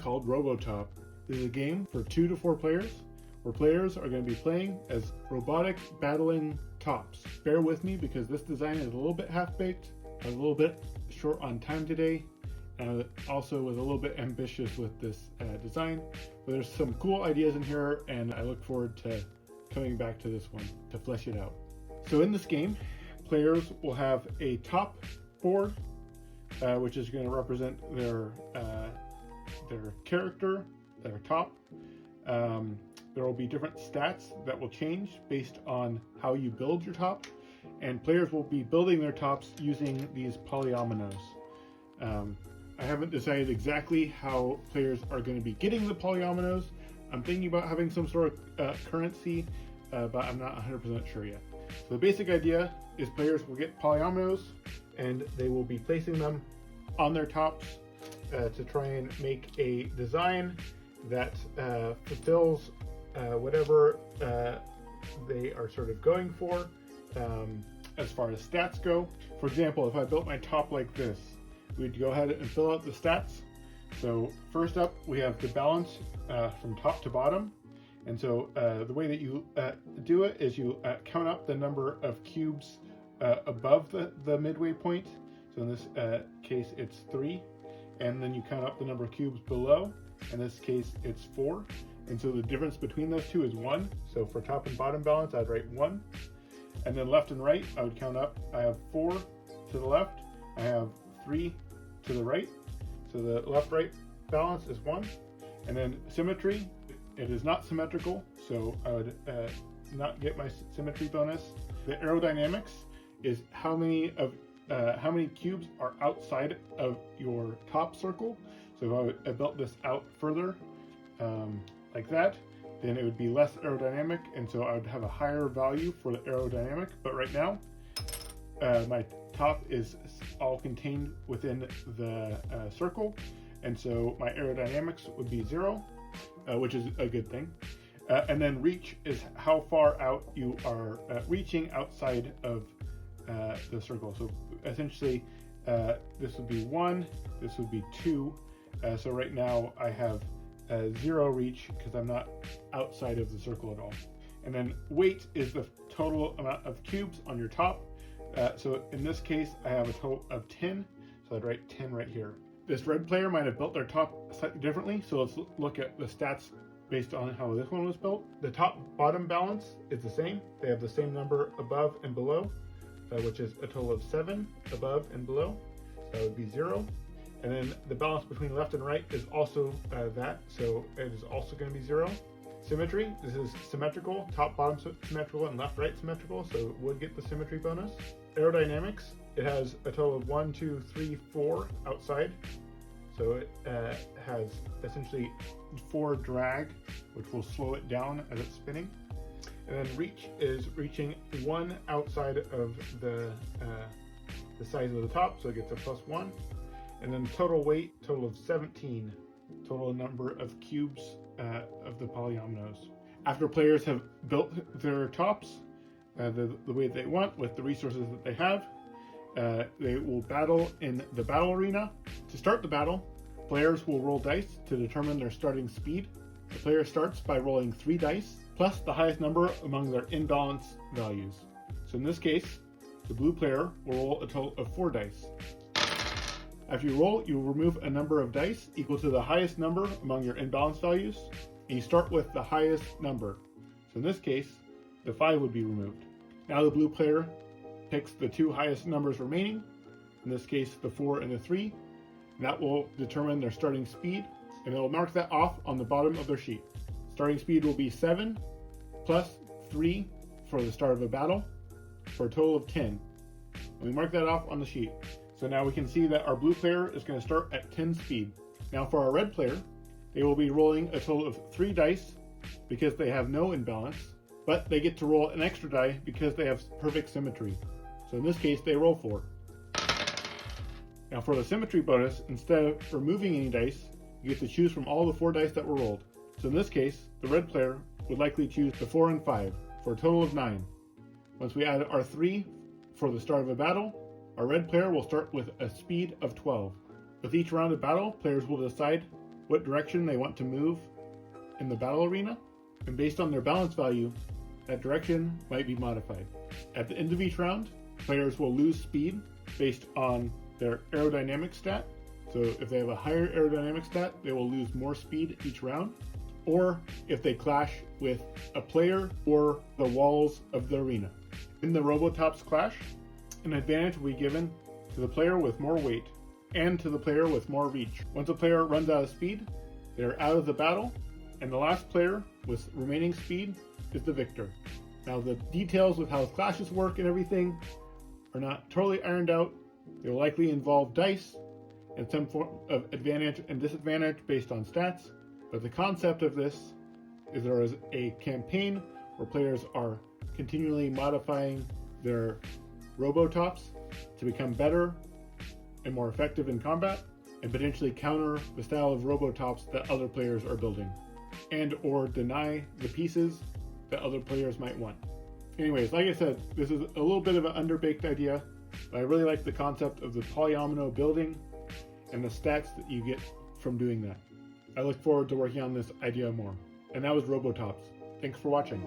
called Robotop. This is a game for 2 to 4 players, where players are going to be playing as robotic battling tops. Bear with me because this design is a little bit half-baked. I was a little bit short on time today, and I also was a little bit ambitious with this design. But there's some cool ideas in here, and I look forward to coming back to this one to flesh it out. So in this game, players will have a top board, which is going to represent their character, their top. There will be different stats that will change based on how you build your top, and players will be building their tops using these polyominoes. I haven't decided exactly how players are going to be getting the polyominoes. I'm thinking about having some sort of currency, but I'm not 100% sure yet. So the basic idea is players will get polyominoes, and they will be placing them on their tops to try and make a design that fulfills whatever they are sort of going for as far as stats go. For example, if I built my top like this, we'd go ahead and fill out the stats. So first up, we have the balance from top to bottom. And so the way that you do it is you count up the number of cubes above the midway point. So in this case, it's 3. And then you count up the number of cubes below. In this case, it's 4. And so the difference between those two is 1. So for top and bottom balance, I'd write 1. And then left and right, I would count up. I have 4 to the left. I have 3 to the right. So the left-right balance is 1. And then symmetry, it is not symmetrical, so I would not get my symmetry bonus. The aerodynamics is how many cubes are outside of your top circle. So if I built this out further, like that, then it would be less aerodynamic, and so I would have a higher value for the aerodynamic. But right now, my top is all contained within the circle, and so my aerodynamics would be 0, which is a good thing. And then reach is how far out you are reaching outside of the circle. So essentially, this would be 1, this would be 2. So right now I have 0 reach because I'm not outside of the circle at all. And then weight is the total amount of cubes on your top. So in this case, I have a total of 10. So I'd write 10 right here. This red player might have built their top slightly differently. So let's look at the stats based on how this one was built. The top bottom balance is the same. They have the same number above and below, which is a total of 7 above and below. So that would be 0. And then the balance between left and right is also that, so it is also going to be 0. Symmetry, this is symmetrical, top, bottom symmetrical, and left, right symmetrical, so it would get the symmetry bonus. Aerodynamics, it has a total of 1, 2, 3, 4 outside, so it has essentially 4 drag, which will slow it down as it's spinning. And then reach is reaching 1 outside of the size of the top, so it gets a +1. And then total weight, total of 17, total number of cubes of the polyominoes. After players have built their tops the way they want with the resources that they have, they will battle in the battle arena. To start the battle, players will roll dice to determine their starting speed. The player starts by rolling 3 dice, plus the highest number among their imbalance values. So in this case, the blue player will roll a total of 4 dice. After you roll, you will remove a number of dice equal to the highest number among your imbalance values, and you start with the highest number. So in this case, the 5 would be removed. Now the blue player picks the 2 highest numbers remaining, in this case the 4 and the 3, and that will determine their starting speed, and they'll mark that off on the bottom of their sheet. Starting speed will be 7 plus 3 for the start of a battle, for a total of 10. And we mark that off on the sheet. So now we can see that our blue player is going to start at 10 speed. Now for our red player, they will be rolling a total of 3 dice because they have no imbalance, but they get to roll an extra die because they have perfect symmetry. So in this case, they roll 4. Now for the symmetry bonus, instead of removing any dice, you get to choose from all the 4 dice that were rolled. So in this case, the red player would likely choose the 4 and 5 for a total of 9. Once we add our 3 for the start of a battle, our red player will start with a speed of 12. With each round of battle, players will decide what direction they want to move in the battle arena, and based on their balance value, that direction might be modified. At the end of each round, players will lose speed based on their aerodynamic stat. So if they have a higher aerodynamic stat, they will lose more speed each round. Or if they clash with a player or the walls of the arena. In the Robotops clash, an advantage will be given to the player with more weight and to the player with more reach. Once a player runs out of speed, they're out of the battle, and the last player with remaining speed is the victor. Now the details of how clashes work and everything are not totally ironed out. They will likely involve dice and some form of advantage and disadvantage based on stats, but the concept of this is there is a campaign where players are continually modifying their Robotops to become better and more effective in combat, and potentially counter the style of Robotops that other players are building, and or deny the pieces that other players might want. Anyways, like I said, this is a little bit of an underbaked idea, but I really like the concept of the polyomino building and the stats that you get from doing that. I look forward to working on this idea more. And that was Robotops. Thanks for watching.